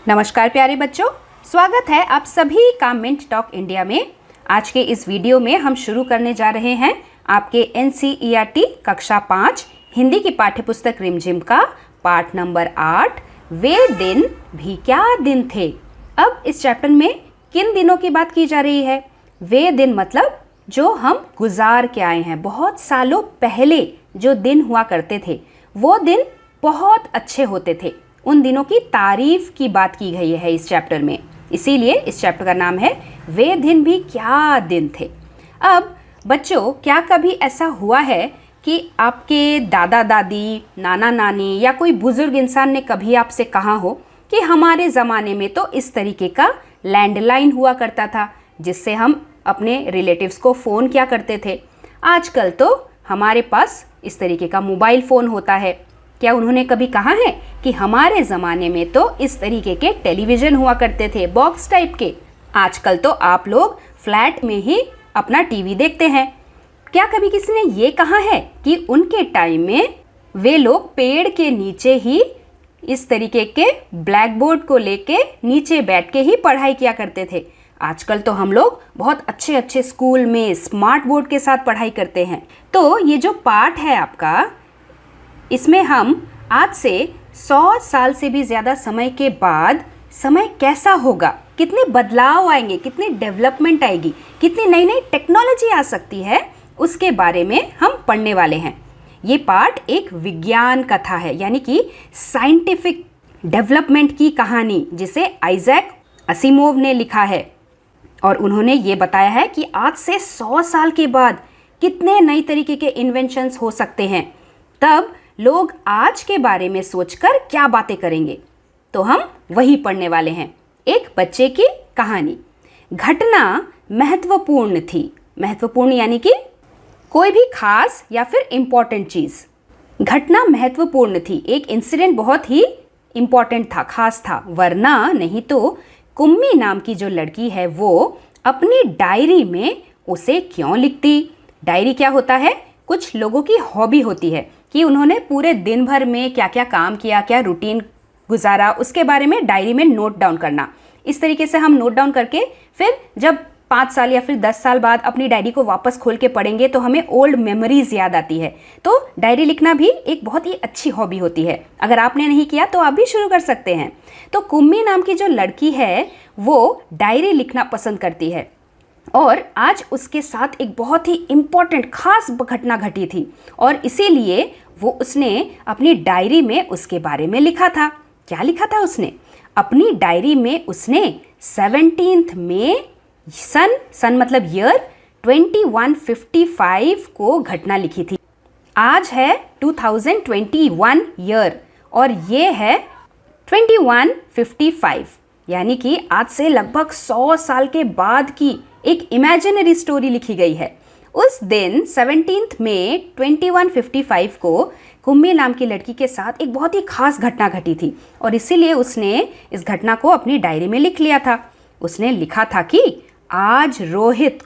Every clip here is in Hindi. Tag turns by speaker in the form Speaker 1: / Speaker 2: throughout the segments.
Speaker 1: नमस्कार प्यारे बच्चों, स्वागत है आप सभी का मिंट टॉक इंडिया में। आज के इस वीडियो में हम शुरू करने जा रहे हैं आपके NCERT कक्षा 5 हिंदी की पाठ्यपुस्तक रिमझिम का पाठ नंबर 8 वे दिन भी क्या दिन थे। अब इस चैप्टर में किन दिनों की बात की जा रही है? वे दिन मतलब जो हम गुजार के आए हैं, बहुत सालों पहले जो दिन हुआ करते थे वो दिन बहुत अच्छे होते थे। उन दिनों की तारीफ की बात की गई है इस चैप्टर में, इसीलिए इस चैप्टर का नाम है वे दिन भी क्या दिन थे। अब बच्चों, क्या कभी ऐसा हुआ है कि आपके दादा दादी, नाना नानी या कोई बुजुर्ग इंसान ने कभी आपसे कहा हो कि हमारे ज़माने में तो इस तरीके का लैंडलाइन हुआ करता था जिससे हम अपने रिलेटिव्स को फ़ोन किया करते थे। आजकल तो हमारे पास इस तरीके का मोबाइल फ़ोन होता है। क्या उन्होंने कभी कहा है कि हमारे ज़माने में तो इस तरीके के टेलीविज़न हुआ करते थे, बॉक्स टाइप के? आजकल तो आप लोग फ्लैट में ही अपना टीवी देखते हैं। क्या कभी किसी ने ये कहा है कि उनके टाइम में वे लोग पेड़ के नीचे ही इस तरीके के ब्लैक बोर्ड को लेके नीचे बैठ के ही पढ़ाई किया करते थे? आजकल तो हम लोग बहुत अच्छे अच्छे स्कूल में स्मार्ट बोर्ड के साथ पढ़ाई करते हैं। तो ये जो पाठ है आपका, इसमें हम आज से 100 साल से भी ज़्यादा समय के बाद समय कैसा होगा, कितने बदलाव आएंगे, कितनी डेवलपमेंट आएगी, कितनी नई नई टेक्नोलॉजी आ सकती है, उसके बारे में हम पढ़ने वाले हैं। ये पाठ एक विज्ञान कथा है, यानी कि साइंटिफिक डेवलपमेंट की कहानी, जिसे आइजैक असिमोव ने लिखा है। और उन्होंने ये बताया है कि आज से 100 साल के बाद कितने नई तरीके के इन्वेंशंस हो सकते हैं। तब लोग आज के बारे में सोचकर क्या बातें करेंगे, तो हम वही पढ़ने वाले हैं। एक बच्चे की कहानी। घटना महत्वपूर्ण थी। महत्वपूर्ण यानी कि कोई भी खास या फिर इम्पोर्टेंट चीज़। घटना महत्वपूर्ण थी, एक इंसिडेंट बहुत ही इम्पोर्टेंट था, खास था, वरना नहीं तो कुम्मी नाम की जो लड़की है वो अपनी डायरी में उसे क्यों लिखती? डायरी क्या होता है? कुछ लोगों की हॉबी होती है कि उन्होंने पूरे दिन भर में क्या क्या काम किया, क्या रूटीन गुजारा, उसके बारे में डायरी में नोट डाउन करना। इस तरीके से हम नोट डाउन करके फिर जब 5 साल या फिर 10 साल बाद अपनी डायरी को वापस खोल के पढ़ेंगे तो हमें ओल्ड मेमोरीज याद आती है। तो डायरी लिखना भी एक बहुत ही अच्छी हॉबी होती है। अगर आपने नहीं किया तो आप भी शुरू कर सकते हैं। तो कुम्मी नाम की जो लड़की है वो डायरी लिखना पसंद करती है और आज उसके साथ एक बहुत ही इम्पॉर्टेंट खास घटना घटी थी और इसीलिए वो उसने अपनी डायरी में उसके बारे में लिखा था। क्या लिखा था उसने? अपनी डायरी में उसने 17 मई सन मतलब ईयर 2155 को घटना लिखी थी। आज है 2021 ईयर और ये है 2155, यानी कि आज से लगभग 100 साल के बाद की एक इमेजिनरी स्टोरी लिखी गई है। उस दिन 17 मई 2155 को कुम्मी नाम की लड़की के साथ एक बहुत ही खास घटना घटी थी और इसीलिए उसने इस घटना को अपनी डायरी में लिख लिया था। उसने लिखा था कि आज रोहित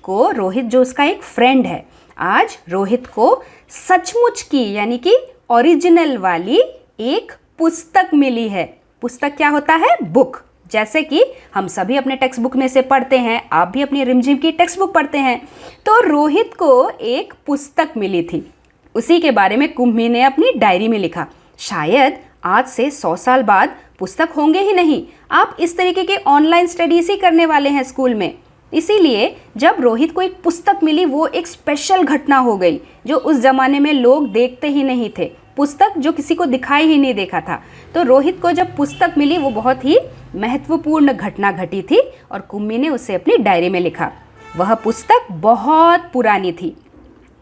Speaker 1: जो उसका एक फ्रेंड है, आज रोहित को सचमुच की यानी कि ओरिजिनल वाली एक पुस्तक मिली है। पुस्तक क्या होता है? बुक। जैसे कि हम सभी अपने टेक्स्ट बुक में से पढ़ते हैं, आप भी अपनी रिमझिम की टेक्स्ट बुक पढ़ते हैं। तो रोहित को एक पुस्तक मिली थी, उसी के बारे में कुम्मी ने अपनी डायरी में लिखा। शायद आज से 100 साल बाद पुस्तक होंगे ही नहीं, आप इस तरीके के ऑनलाइन स्टडीज ही करने वाले हैं स्कूल में। इसीलिए जब रोहित को एक पुस्तक मिली वो एक स्पेशल घटना हो गई जो उस ज़माने में लोग देखते ही नहीं थे, पुस्तक जो किसी को दिखाई ही नहीं देखा था। तो रोहित को जब पुस्तक मिली वो बहुत ही महत्वपूर्ण घटना घटी थी और कुम्मी ने उसे अपनी डायरी में लिखा। वह पुस्तक बहुत पुरानी थी।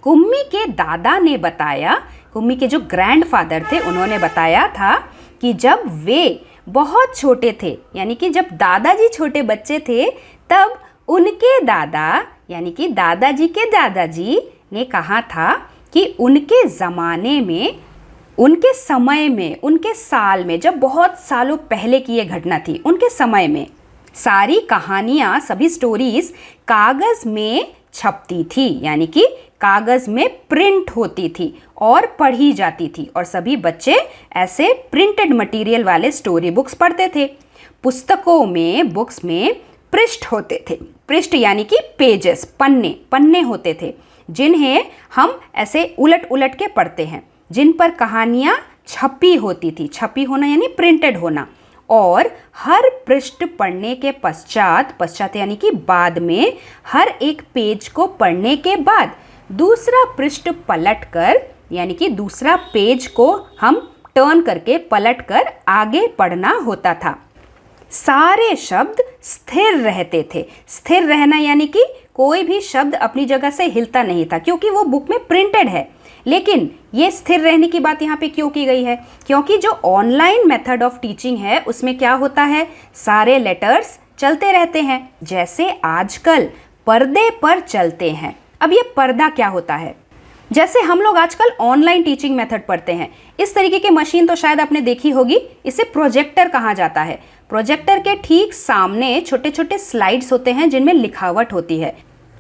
Speaker 1: कुम्मी के दादा ने बताया, कुम्मी के जो ग्रैंडफादर थे उन्होंने बताया था कि जब वे बहुत छोटे थे, यानी कि जब दादाजी छोटे बच्चे थे, तब उनके दादा यानी कि दादाजी के दादाजी ने कहा था कि उनके ज़माने में, उनके समय में, उनके साल में, जब बहुत सालों पहले की ये घटना थी, उनके समय में सारी कहानियाँ, सभी स्टोरीज कागज़ में छपती थी, यानी कि कागज़ में प्रिंट होती थी और पढ़ी जाती थी और सभी बच्चे ऐसे प्रिंटेड मटेरियल वाले स्टोरी बुक्स पढ़ते थे। पुस्तकों में, बुक्स में पृष्ठ होते थे। पृष्ठ यानी कि पेजेस, पन्ने, पन्ने होते थे जिन्हें हम ऐसे उलट उलट के पढ़ते हैं, जिन पर कहानियाँ छपी होती थी। छपी होना यानी प्रिंटेड होना। और हर पृष्ठ पढ़ने के पश्चात यानी कि बाद में, हर एक पेज को पढ़ने के बाद दूसरा पृष्ठ पलटकर यानी कि दूसरा पेज को हम टर्न करके पलटकर आगे पढ़ना होता था। सारे शब्द स्थिर रहते थे। स्थिर रहना यानी कि कोई भी शब्द अपनी जगह से हिलता नहीं था, क्योंकि वो बुक में प्रिंटेड है। लेकिन ये स्थिर रहने की बात यहाँ पे क्यों की गई है? क्योंकि जो ऑनलाइन मेथड ऑफ टीचिंग है उसमें क्या होता है, सारे लेटर्स चलते रहते हैं, जैसे आजकल पर्दे पर चलते हैं। अब ये पर्दा क्या होता है? जैसे हम लोग आजकल ऑनलाइन टीचिंग मेथड पढ़ते हैं, इस तरीके की मशीन तो शायद आपने देखी होगी, इसे प्रोजेक्टर कहा जाता है। प्रोजेक्टर के ठीक सामने छोटे छोटे स्लाइड्स होते हैं जिनमें लिखावट होती है,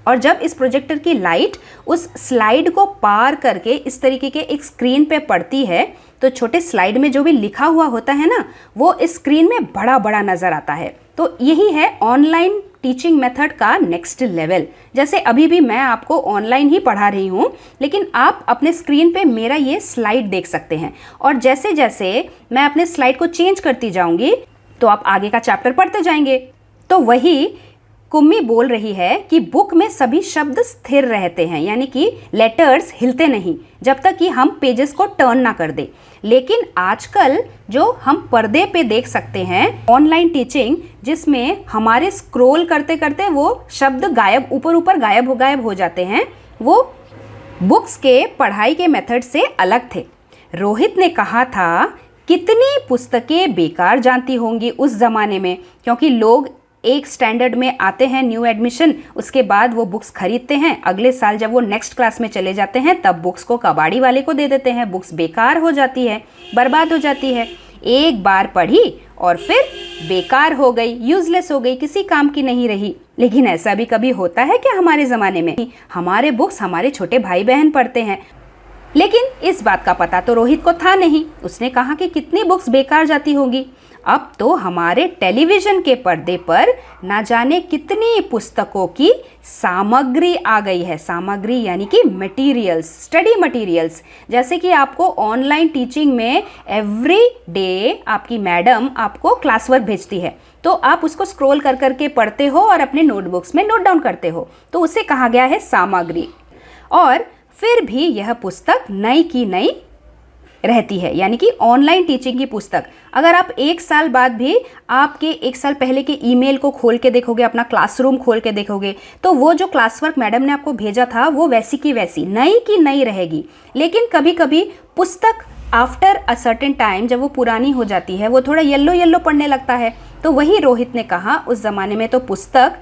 Speaker 1: और जब इस प्रोजेक्टर की लाइट उस स्लाइड को पार करके इस तरीके के एक स्क्रीन पे पड़ती है, तो छोटे स्लाइड में जो भी लिखा हुआ होता है ना, वो इस स्क्रीन में बड़ा बड़ा नज़र आता है। तो यही है ऑनलाइन टीचिंग मेथड का नेक्स्ट लेवल। जैसे अभी भी मैं आपको ऑनलाइन ही पढ़ा रही हूँ, लेकिन आप अपने स्क्रीन पे मेरा ये स्लाइड देख सकते हैं, और जैसे जैसे मैं अपने स्लाइड को चेंज करती जाऊँगी तो आप आगे का चैप्टर पढ़ते जाएंगे। तो वही कुम्मी बोल रही है कि बुक में सभी शब्द स्थिर रहते हैं, यानी कि लेटर्स हिलते नहीं जब तक कि हम पेजेस को टर्न ना कर दे। लेकिन आजकल जो हम पर्दे पे देख सकते हैं ऑनलाइन टीचिंग, जिसमें हमारे स्क्रॉल करते करते वो शब्द गायब, ऊपर ऊपर गायब हो जाते हैं, वो बुक्स के पढ़ाई के मेथड से अलग थे। रोहित ने कहा था, कितनी पुस्तकें बेकार जानती होंगी उस ज़माने में, क्योंकि लोग एक स्टैंडर्ड में आते हैं, न्यू एडमिशन, उसके बाद वो बुक्स खरीदते हैं, अगले साल जब वो नेक्स्ट क्लास में चले जाते हैं तब बुक्स को कबाड़ी वाले को दे देते हैं। बुक्स बेकार हो जाती है, बर्बाद हो जाती है। एक बार पढ़ी और फिर बेकार हो गई, यूजलेस हो गई, किसी काम की नहीं रही। लेकिन ऐसा भी कभी होता है क्या हमारे ज़माने में? हमारे बुक्स हमारे छोटे भाई बहन पढ़ते हैं। लेकिन इस बात का पता तो रोहित को था नहीं। उसने कहा कि कितनी बुक्स बेकार जाती होंगी। अब तो हमारे टेलीविज़न के पर्दे पर ना जाने कितनी पुस्तकों की सामग्री आ गई है। सामग्री यानी कि मटेरियल्स, स्टडी मटेरियल्स। जैसे कि आपको ऑनलाइन टीचिंग में एवरी डे आपकी मैडम आपको क्लास वर्क भेजती है, तो आप उसको स्क्रॉल कर करके पढ़ते हो और अपने नोटबुक्स में नोट डाउन करते हो, तो उसे कहा गया है सामग्री। और फिर भी यह पुस्तक नई की नई रहती है, यानी कि ऑनलाइन टीचिंग की पुस्तक। अगर आप एक साल बाद भी आपके एक साल पहले के ईमेल को खोल के देखोगे, अपना क्लासरूम खोल के देखोगे, तो वो जो क्लास वर्क मैडम ने आपको भेजा था वो वैसी की वैसी, नई की नई रहेगी। लेकिन कभी कभी पुस्तक आफ्टर अ सर्टेन टाइम, जब वो पुरानी हो जाती है, वो थोड़ा येलो येलो पड़ने लगता है। तो वही रोहित ने कहा, उस ज़माने में तो पुस्तक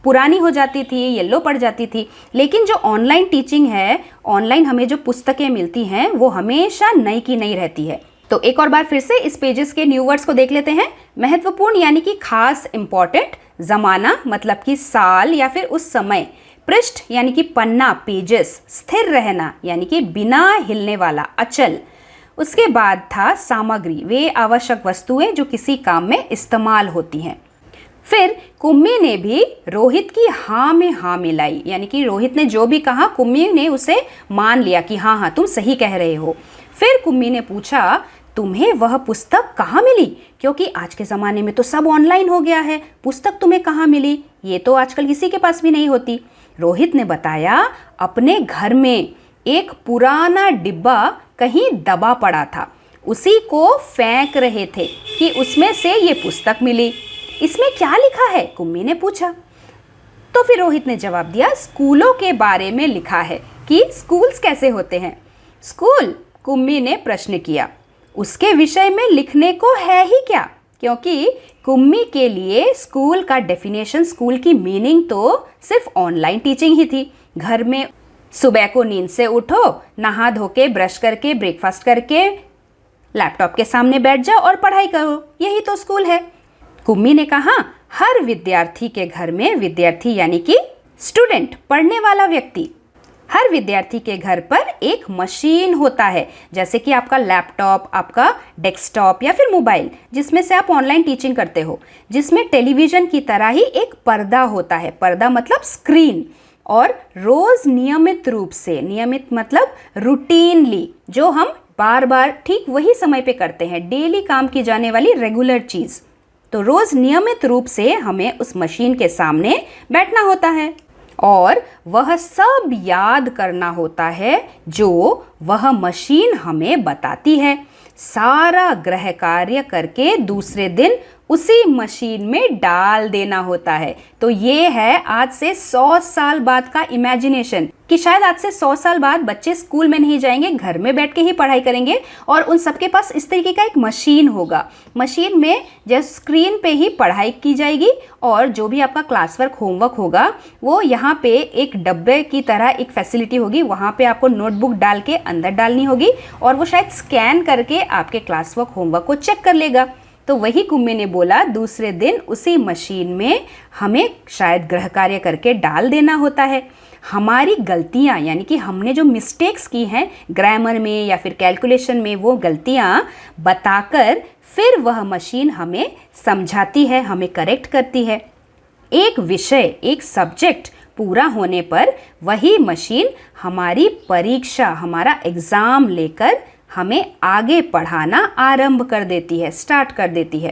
Speaker 1: पुरानी हो जाती थी, येलो पड़ जाती थी, लेकिन जो ऑनलाइन टीचिंग है, ऑनलाइन हमें जो पुस्तकें मिलती हैं वो हमेशा नई की नई रहती है। तो एक और बार फिर से इस पेजेस के न्यू वर्ड्स को देख लेते हैं। महत्वपूर्ण यानी कि खास, इंपॉर्टेंट। ज़माना मतलब कि साल या फिर उस समय। पृष्ठ यानी कि पन्ना, पेजेस। स्थिर रहना यानी कि बिना हिलने वाला, अचल। उसके बाद था सामग्री, वे आवश्यक वस्तुएं जो किसी काम में इस्तेमाल होती हैं। फिर कुम्मी ने भी रोहित की हाँ में हाँ मिलाई, यानी कि रोहित ने जो भी कहा कुम्मी ने उसे मान लिया कि हाँ हाँ तुम सही कह रहे हो। फिर कुम्मी ने पूछा, तुम्हें वह पुस्तक कहाँ मिली? क्योंकि आज के ज़माने में तो सब ऑनलाइन हो गया है, पुस्तक तुम्हें कहाँ मिली? ये तो आजकल किसी के पास भी नहीं होती। रोहित ने बताया, अपने घर में एक पुराना डिब्बा कहीं दबा पड़ा था, उसी को फेंक रहे थे कि उसमें से ये पुस्तक मिली। इसमें क्या लिखा है? कुम्मी ने पूछा। तो फिर रोहित ने जवाब दिया, स्कूलों के बारे में लिखा है कि स्कूल्स कैसे होते हैं। स्कूल? कुम्मी ने प्रश्न किया। उसके विषय में लिखने को है ही क्या? क्योंकि कुम्मी के लिए स्कूल का डेफिनेशन, स्कूल की मीनिंग तो सिर्फ ऑनलाइन टीचिंग ही थी। घर में सुबह को नींद से उठो, नहा धो के, ब्रश करके, ब्रेकफास्ट करके लैपटॉप के सामने बैठ जाओ और पढ़ाई करो, यही तो स्कूल है। कुम्मी ने कहा, हर विद्यार्थी के घर में, विद्यार्थी यानी कि स्टूडेंट, पढ़ने वाला व्यक्ति, हर विद्यार्थी के घर पर एक मशीन होता है, जैसे कि आपका लैपटॉप, आपका डेस्कटॉप या फिर मोबाइल, जिसमें से आप ऑनलाइन टीचिंग करते हो, जिसमें टेलीविजन की तरह ही एक पर्दा होता है। पर्दा मतलब स्क्रीन। और रोज नियमित रूप से, नियमित मतलब रूटीनली, जो हम बार बार ठीक वही समय पे करते हैं, डेली काम की जाने वाली रेगुलर चीज। तो रोज नियमित रूप से हमें उस मशीन के सामने बैठना होता है और वह सब याद करना होता है जो वह मशीन हमें बताती है। सारा गृह कार्य करके दूसरे दिन उसी मशीन में डाल देना होता है। तो ये है आज से 100 साल बाद का इमेजिनेशन, कि शायद आज से 100 साल बाद बच्चे स्कूल में नहीं जाएंगे, घर में बैठ के ही पढ़ाई करेंगे और उन सबके पास इस तरीके का एक मशीन होगा। मशीन में जैसे स्क्रीन पे ही पढ़ाई की जाएगी और जो भी आपका क्लास वर्क, होमवर्क होगा, वो यहाँ पे एक डब्बे की तरह एक फैसिलिटी होगी, वहाँ पे आपको नोटबुक डाल के अंदर डालनी होगी और वो शायद स्कैन करके आपके क्लास वर्क, होमवर्क को चेक कर लेगा। तो वही कुम्मी ने बोला, दूसरे दिन उसी मशीन में हमें शायद गृह कार्य करके डाल देना होता है। हमारी गलतियां, यानी कि हमने जो मिस्टेक्स की हैं ग्रामर में या फिर कैलकुलेशन में, वो गलतियां बताकर फिर वह मशीन हमें समझाती है, हमें करेक्ट करती है। एक विषय, एक सब्जेक्ट पूरा होने पर वही मशीन हमारी परीक्षा, हमारा एग्ज़ाम लेकर हमें आगे पढ़ाना आरंभ कर देती है, स्टार्ट कर देती है।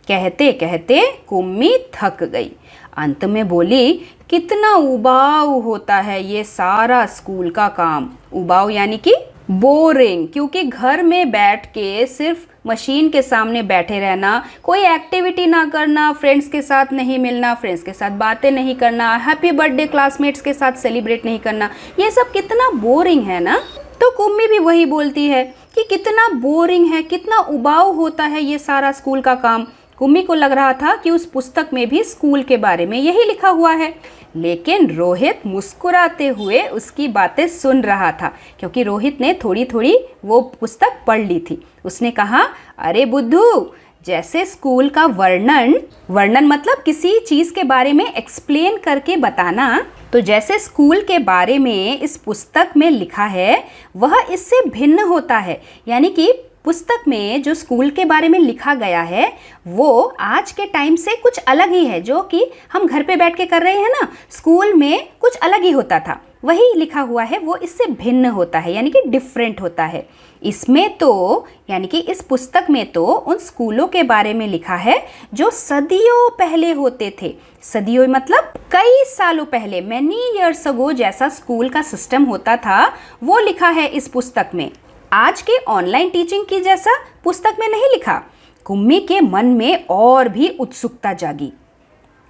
Speaker 1: कहते कहते कुम्मी थक गई। अंत में बोली, कितना उबाऊ होता है ये सारा स्कूल का काम। उबाऊ यानी कि बोरिंग, क्योंकि घर में बैठ के सिर्फ मशीन के सामने बैठे रहना, कोई एक्टिविटी ना करना, फ्रेंड्स के साथ नहीं मिलना, फ्रेंड्स के साथ बातें नहीं करना, हैप्पी बर्थडे क्लासमेट्स के साथ सेलिब्रेट नहीं करना, ये सब कितना बोरिंग है ना। तो कुम्मी भी वही बोलती है कि कितना बोरिंग है, कितना उबाऊ होता है ये सारा स्कूल का काम। कुम्मी को लग रहा था कि उस पुस्तक में भी स्कूल के बारे में यही लिखा हुआ है, लेकिन रोहित मुस्कुराते हुए उसकी बातें सुन रहा था, क्योंकि रोहित ने थोड़ी थोड़ी वो पुस्तक पढ़ ली थी। उसने कहा, अरे बुद्धू, जैसे स्कूल का वर्णन मतलब किसी चीज के बारे में एक्सप्लेन करके बताना, तो जैसे स्कूल के बारे में इस पुस्तक में लिखा है वह इससे भिन्न होता है। यानी कि पुस्तक में जो स्कूल के बारे में लिखा गया है वो आज के टाइम से कुछ अलग ही है, जो कि हम घर पे बैठ के कर रहे हैं ना, स्कूल में कुछ अलग ही होता था, वही लिखा हुआ है वो इससे भिन्न होता है, यानी कि डिफरेंट होता है। इसमें तो, यानी कि इस पुस्तक में तो उन स्कूलों के बारे में लिखा है जो सदियों पहले होते थे। सदियों मतलब कई सालों पहले, मैनी ईयर्स अगो जैसा स्कूल का सिस्टम होता था वो लिखा है इस पुस्तक में। आज के ऑनलाइन टीचिंग की जैसा पुस्तक में नहीं लिखा। कुम्मी के मन में और भी उत्सुकता जागी।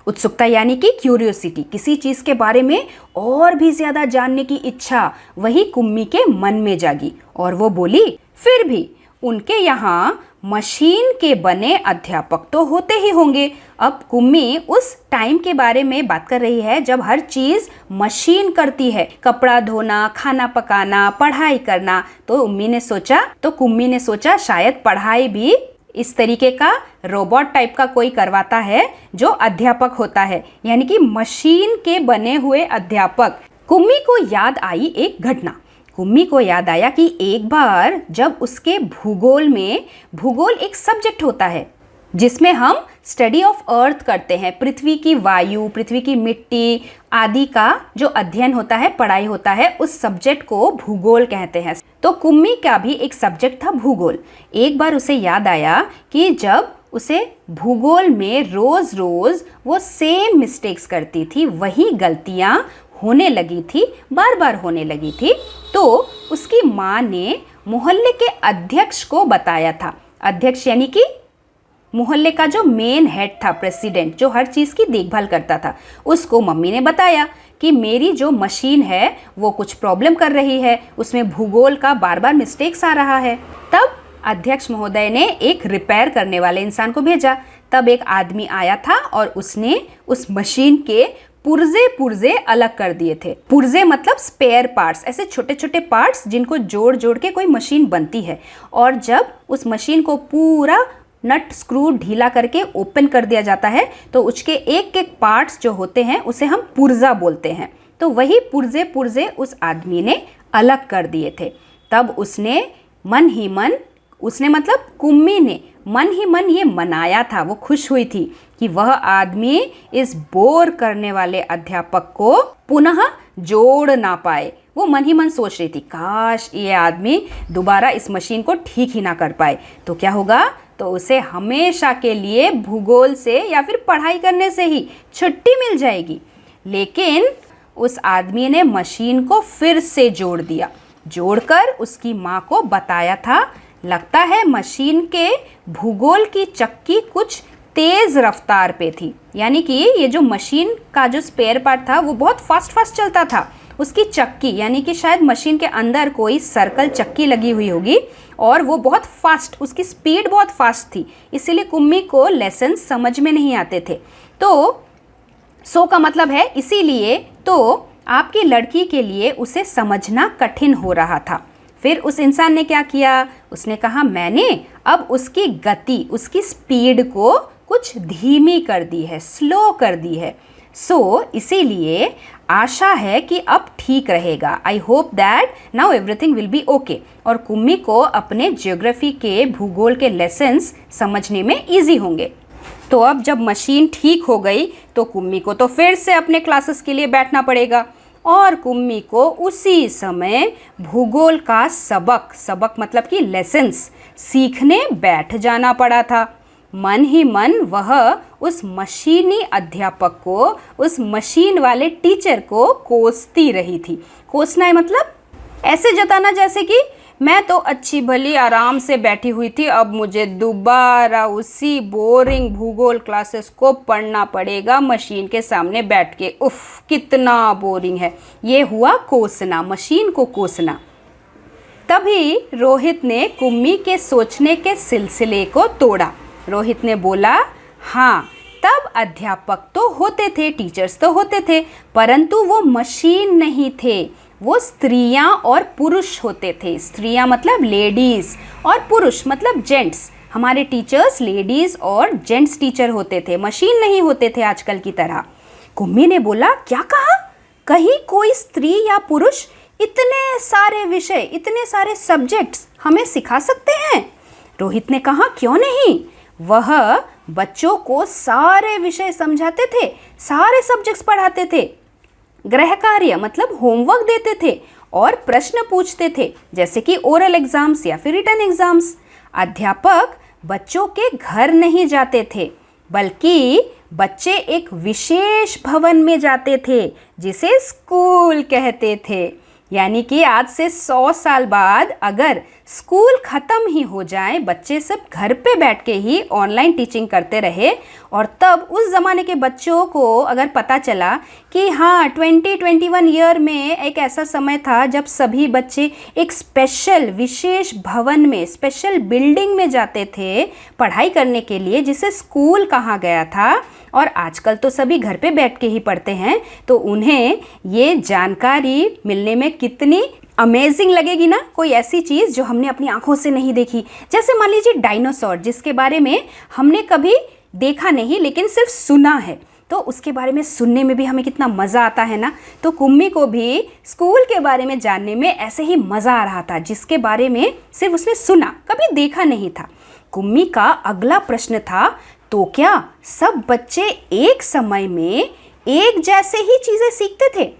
Speaker 1: उत्सुकता यानी कि क्यूरियोसिटी, किसी चीज़ के बारे में और भी ज़्यादा जानने की इच्छा वही कुम्मी के मन में जागी और वो बोली, फिर भी उनके यहाँ मशीन के बने अध्यापक तो होते ही होंगे। अब कुम्मी उस टाइम के बारे में बात कर रही है जब हर चीज़ मशीन करती है, कपड़ा धोना, खाना पकाना, पढ़ाई करना। तो कुम्मी ने सोचा शायद पढ़ाई भी इस तरीके का रोबोट टाइप का कोई करवाता है जो अध्यापक होता है, यानी कि मशीन के बने हुए अध्यापक। कुम्मी को याद आई एक घटना। कुम्मी को याद आया कि एक बार जब उसके भूगोल एक सब्जेक्ट होता है जिसमें हम स्टडी ऑफ अर्थ करते हैं, पृथ्वी की वायु, पृथ्वी की मिट्टी आदि का जो अध्ययन होता है, पढ़ाई होता है, उस सब्जेक्ट को भूगोल कहते हैं। तो कुम्मी का भी एक सब्जेक्ट था भूगोल। एक बार उसे याद आया कि जब उसे भूगोल में रोज रोज वो सेम मिस्टेक्स करती थी, वही गलतियां होने लगी थी, बार बार होने लगी थी, तो उसकी माँ ने मोहल्ले के अध्यक्ष को बताया था। अध्यक्ष यानी कि मोहल्ले का जो मेन हेड था, प्रेसिडेंट, जो हर चीज़ की देखभाल करता था, उसको मम्मी ने बताया कि मेरी जो मशीन है वो कुछ प्रॉब्लम कर रही है, उसमें भूगोल का बार बार मिस्टेक्स आ रहा है। तब अध्यक्ष महोदय ने एक रिपेयर करने वाले इंसान को भेजा। तब एक आदमी आया था और उसने उस मशीन के पुर्जे अलग कर दिए थे। पुर्जे मतलब स्पेयर पार्ट्स, ऐसे छोटे छोटे पार्ट्स जिनको जोड़ जोड़ के कोई मशीन बनती है। और जब उस मशीन को पूरा नट स्क्रू ढीला करके ओपन कर दिया जाता है तो उसके एक एक पार्ट्स जो होते हैं उसे हम पुर्जा बोलते हैं। तो वही पुर्जे पुर्जे उस आदमी ने अलग कर दिए थे। तब उसने मन ही मन, उसने मतलब कुम्मी ने मन ही मन ये मनाया था, वो खुश हुई थी कि वह आदमी इस बोर करने वाले अध्यापक को पुनः जोड़ ना पाए। वो मन ही मन सोच रही थी, काश ये आदमी दोबारा इस मशीन को ठीक ही ना कर पाए, तो क्या होगा, तो उसे हमेशा के लिए भूगोल से या फिर पढ़ाई करने से ही छुट्टी मिल जाएगी। लेकिन उस आदमी ने मशीन को फिर से जोड़ दिया, जोड़कर उसकी माँ को बताया था, लगता है मशीन के भूगोल की चक्की कुछ तेज़ रफ्तार पे थी, यानी कि ये जो मशीन का जो स्पेयर पार्ट था वो बहुत फास्ट चलता था। उसकी चक्की यानी कि शायद मशीन के अंदर कोई सर्कल चक्की लगी हुई होगी और वो बहुत फास्ट, उसकी स्पीड बहुत फास्ट थी, इसीलिए कुम्मी को लेसन समझ में नहीं आते थे। तो सो का मतलब है इसीलिए, तो आपकी लड़की के लिए उसे समझना कठिन हो रहा था। फिर उस इंसान ने क्या किया, उसने कहा मैंने अब उसकी गति, उसकी स्पीड को कुछ धीमी कर दी है, स्लो कर दी है। सो इसीलिए आशा है कि अब ठीक रहेगा। I hope that now everything will be okay. और कुम्मी को अपने ज्योग्राफी के भूगोल के लेसन्स समझने में ईजी होंगे। तो अब जब मशीन ठीक हो गई तो कुम्मी को तो फिर से अपने क्लासेस के लिए बैठना पड़ेगा और कुम्मी को उसी समय भूगोल का सबक मतलब कि लेसन्स सीखने बैठ जाना पड़ा था। मन ही मन वह उस मशीनी अध्यापक को, उस मशीन वाले टीचर को कोसती रही थी। कोसना है मतलब ऐसे जताना जैसे कि मैं तो अच्छी भली आराम से बैठी हुई थी, अब मुझे दोबारा उसी बोरिंग भूगोल क्लासेस को पढ़ना पड़ेगा मशीन के सामने बैठ के। उफ, कितना बोरिंग है। ये हुआ कोसना, मशीन को कोसना। तभी रोहित ने कुम्मी के सोचने के सिलसिले को तोड़ा। रोहित ने बोला, हाँ, तब अध्यापक तो होते थे, टीचर्स तो होते थे, परंतु वो मशीन नहीं थे, वो स्त्रियां और पुरुष होते थे। स्त्रियां मतलब लेडीज़ और पुरुष मतलब जेंट्स। हमारे टीचर्स लेडीज़ और जेंट्स टीचर होते थे, मशीन नहीं होते थे आजकल की तरह। कुम्मी ने बोला, क्या कहा? कहीं कोई स्त्री या पुरुष इतने सारे विषय, इतने सारे सब्जेक्ट्स हमें सिखा सकते हैं? रोहित ने कहा, क्यों नहीं, वह बच्चों को सारे विषय समझाते थे, सारे सब्जेक्ट्स पढ़ाते थे, गृह कार्य मतलब होमवर्क देते थे और प्रश्न पूछते थे, जैसे कि ओरल एग्जाम्स या फिर रिटन एग्जाम्स। अध्यापक बच्चों के घर नहीं जाते थे, बल्कि बच्चे एक विशेष भवन में जाते थे जिसे स्कूल कहते थे। यानी कि आज से 100 साल बाद अगर स्कूल ख़त्म ही हो जाए, बच्चे सब घर पे बैठ के ही ऑनलाइन टीचिंग करते रहे, और तब उस ज़माने के बच्चों को अगर पता चला कि हाँ 2021 ईयर में एक ऐसा समय था जब सभी बच्चे एक स्पेशल विशेष भवन में, स्पेशल बिल्डिंग में जाते थे पढ़ाई करने के लिए, जिसे स्कूल कहा गया था, और आजकल तो सभी घर पे बैठ के ही पढ़ते हैं, तो उन्हें ये जानकारी मिलने में कितनी अमेजिंग लगेगी ना। कोई ऐसी चीज़ जो हमने अपनी आंखों से नहीं देखी, जैसे मान लीजिए डायनासोर, जिसके बारे में हमने कभी देखा नहीं लेकिन सिर्फ सुना है, तो उसके बारे में सुनने में भी हमें कितना मज़ा आता है ना। तो कुम्मी को भी स्कूल के बारे में जानने में ऐसे ही मज़ा आ रहा था, जिसके बारे में सिर्फ उसने सुना, कभी देखा नहीं था। कुम्मी का अगला प्रश्न था, तो क्या सब बच्चे एक समय में एक जैसे ही चीज़ें सीखते थे?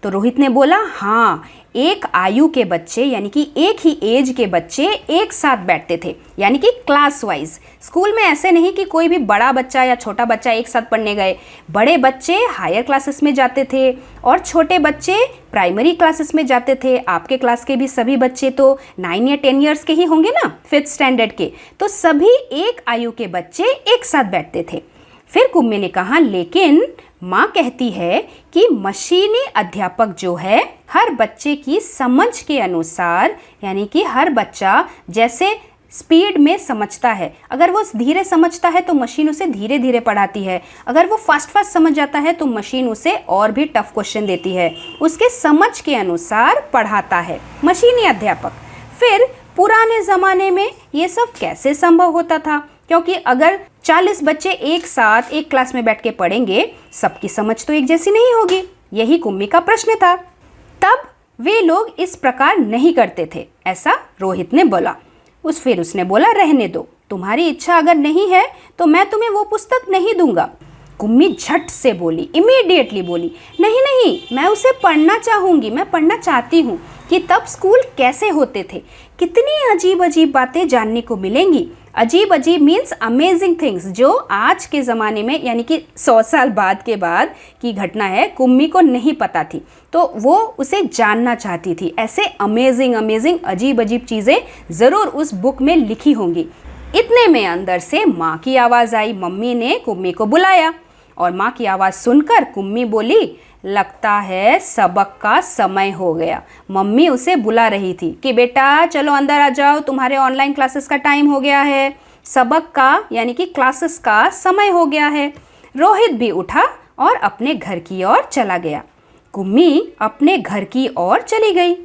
Speaker 1: तो रोहित ने बोला, हाँ, एक आयु के बच्चे यानी कि एक ही एज के बच्चे एक साथ बैठते थे, यानी कि क्लास वाइज। स्कूल में ऐसे नहीं कि कोई भी बड़ा बच्चा या छोटा बच्चा एक साथ पढ़ने गए। बड़े बच्चे हायर क्लासेस में जाते थे और छोटे बच्चे प्राइमरी क्लासेस में जाते थे। आपके क्लास के भी सभी बच्चे तो 9 या 10 ईयर्स के ही होंगे ना, 5th स्टैंडर्ड के, तो सभी एक आयु के बच्चे एक साथ बैठते थे। फिर कुम्मी ने कहा, लेकिन माँ कहती है कि मशीनी अध्यापक जो है हर बच्चे की समझ के अनुसार, यानी कि हर बच्चा जैसे स्पीड में समझता है, अगर वो धीरे समझता है तो मशीन उसे धीरे धीरे पढ़ाती है, अगर वो फास्ट समझ जाता है तो मशीन उसे और भी टफ क्वेश्चन देती है, उसके समझ के अनुसार पढ़ाता है मशीनी अध्यापक। फिर पुराने ज़माने में ये सब कैसे संभव होता था? क्योंकि अगर 40 बच्चे एक साथ एक क्लास में बैठ के पढ़ेंगे, सबकी समझ तो एक जैसी नहीं होगी। यही कुम्मी का प्रश्न था। तब वे लोग इस प्रकार नहीं करते थे, ऐसा रोहित ने बोला। फिर उसने बोला, रहने दो, तुम्हारी इच्छा अगर नहीं है तो मैं तुम्हें वो पुस्तक नहीं दूंगा। कुम्मी झट से बोली, इमीडिएटली बोली, नहीं नहीं, मैं उसे पढ़ना चाहूँगी, मैं पढ़ना चाहती हूँ कि तब स्कूल कैसे होते थे, कितनी अजीब अजीब बातें जानने को मिलेंगी। अजीब अजीब मीन्स अमेजिंग थिंग्स, जो आज के ज़माने में यानी कि 100 साल बाद के बाद की घटना है, कुम्मी को नहीं पता थी, तो वो उसे जानना चाहती थी। ऐसे अमेजिंग अमेजिंग अजीब अजीब चीज़ें ज़रूर उस बुक में लिखी होंगी। इतने में अंदर से माँ की आवाज़ आई। मम्मी ने कुम्मी को बुलाया और माँ की आवाज़ सुनकर कुम्मी बोली, लगता है सबक का समय हो गया। मम्मी उसे बुला रही थी कि बेटा चलो अंदर आ जाओ, तुम्हारे ऑनलाइन क्लासेस का टाइम हो गया है, सबक का यानी कि क्लासेस का समय हो गया है। रोहित भी उठा और अपने घर की ओर चला गया। कुम्मी अपने घर की ओर चली गई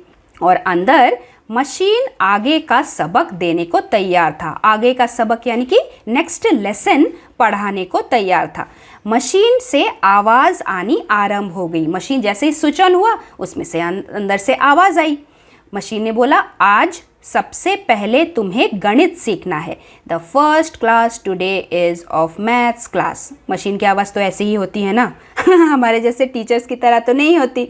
Speaker 1: और अंदर मशीन आगे का सबक देने को तैयार था। आगे का सबक यानी कि नेक्स्ट लेसन पढ़ाने को तैयार था। मशीन से आवाज़ आनी आरंभ हो गई। मशीन जैसे ही स्विच ऑन हुआ, उसमें से अंदर से आवाज़ आई। मशीन ने बोला, आज सबसे पहले तुम्हें गणित सीखना है। The first class today is of maths class. Machine की आवाज़ तो ऐसी ही होती है ना हमारे जैसे टीचर्स की तरह तो नहीं होती।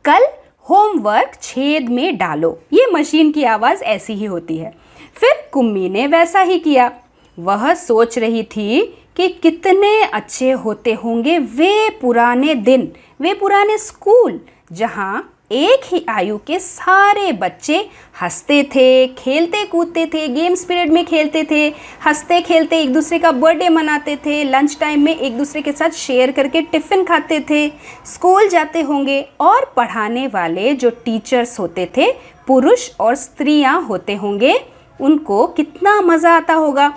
Speaker 1: कल होमवर्क छेद में डालो, ये मशीन की आवाज़ ऐसी ही होती है। फिर कुम्मी ने वैसा ही किया। वह सोच रही थी कि कितने अच्छे होते होंगे वे पुराने दिन, वे पुराने स्कूल, जहाँ एक ही आयु के सारे बच्चे हंसते थे, खेलते कूदते थे, गेम्स पीरियड में खेलते थे, हंसते खेलते एक दूसरे का बर्थडे मनाते थे, लंच टाइम में एक दूसरे के साथ शेयर करके टिफ़िन खाते थे, स्कूल जाते होंगे और पढ़ाने वाले जो टीचर्स होते थे, पुरुष और स्त्रियां होते होंगे, उनको कितना मज़ा आता होगा।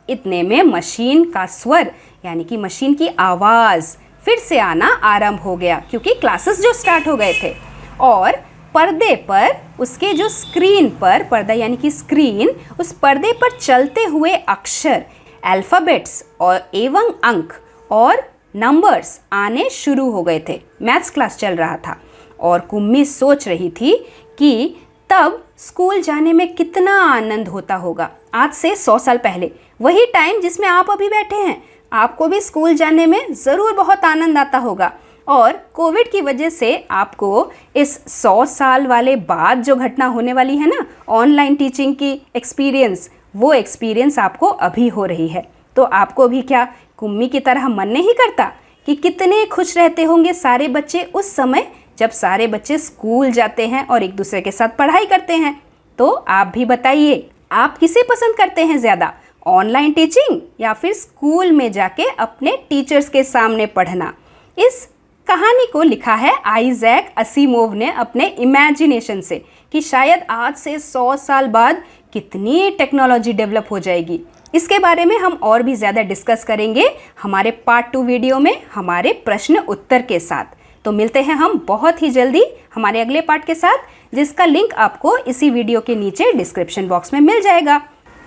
Speaker 1: इतने में मशीन का स्वर यानी कि मशीन की आवाज़ फिर से आना आरंभ हो गया, क्योंकि क्लासेस जो स्टार्ट हो गए थे। और पर्दे पर, उसके जो स्क्रीन पर, पर्दा यानी कि स्क्रीन, उस पर्दे पर चलते हुए अक्षर, अल्फ़ाबेट्स और एवं अंक और नंबर्स आने शुरू हो गए थे। मैथ्स क्लास चल रहा था और कुम्मी सोच रही थी कि तब स्कूल जाने में कितना आनंद होता होगा। आज से 100 साल पहले, वही टाइम जिसमें आप अभी बैठे हैं, आपको भी स्कूल जाने में ज़रूर बहुत आनंद आता होगा। और कोविड की वजह से आपको इस 100 साल वाले बाद जो घटना होने वाली है ना, ऑनलाइन टीचिंग की एक्सपीरियंस, वो एक्सपीरियंस आपको अभी हो रही है। तो आपको भी क्या कुम्मी की तरह मन नहीं करता कि कितने खुश रहते होंगे सारे बच्चे उस समय जब सारे बच्चे स्कूल जाते हैं और एक दूसरे के साथ पढ़ाई करते हैं। तो आप भी बताइए, आप किसे पसंद करते हैं ज़्यादा, ऑनलाइन टीचिंग या फिर स्कूल में जाके अपने टीचर्स के सामने पढ़ना। इस कहानी को लिखा है आइजैक असीमोव ने अपने इमेजिनेशन से कि शायद आज से 100 साल बाद कितनी टेक्नोलॉजी डेवलप हो जाएगी। इसके बारे में हम और भी ज़्यादा डिस्कस करेंगे हमारे पार्ट 2 वीडियो में हमारे प्रश्न उत्तर के साथ। तो मिलते हैं हम बहुत ही जल्दी हमारे अगले पार्ट के साथ, जिसका लिंक आपको इसी वीडियो के नीचे डिस्क्रिप्शन बॉक्स में मिल जाएगा।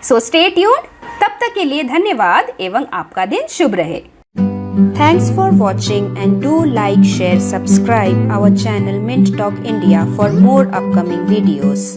Speaker 1: So stay tuned. तब तक के लिए धन्यवाद एवं आपका दिन शुभ रहे। Thanks for watching and do like, share, subscribe our channel Mint Talk India for more upcoming videos.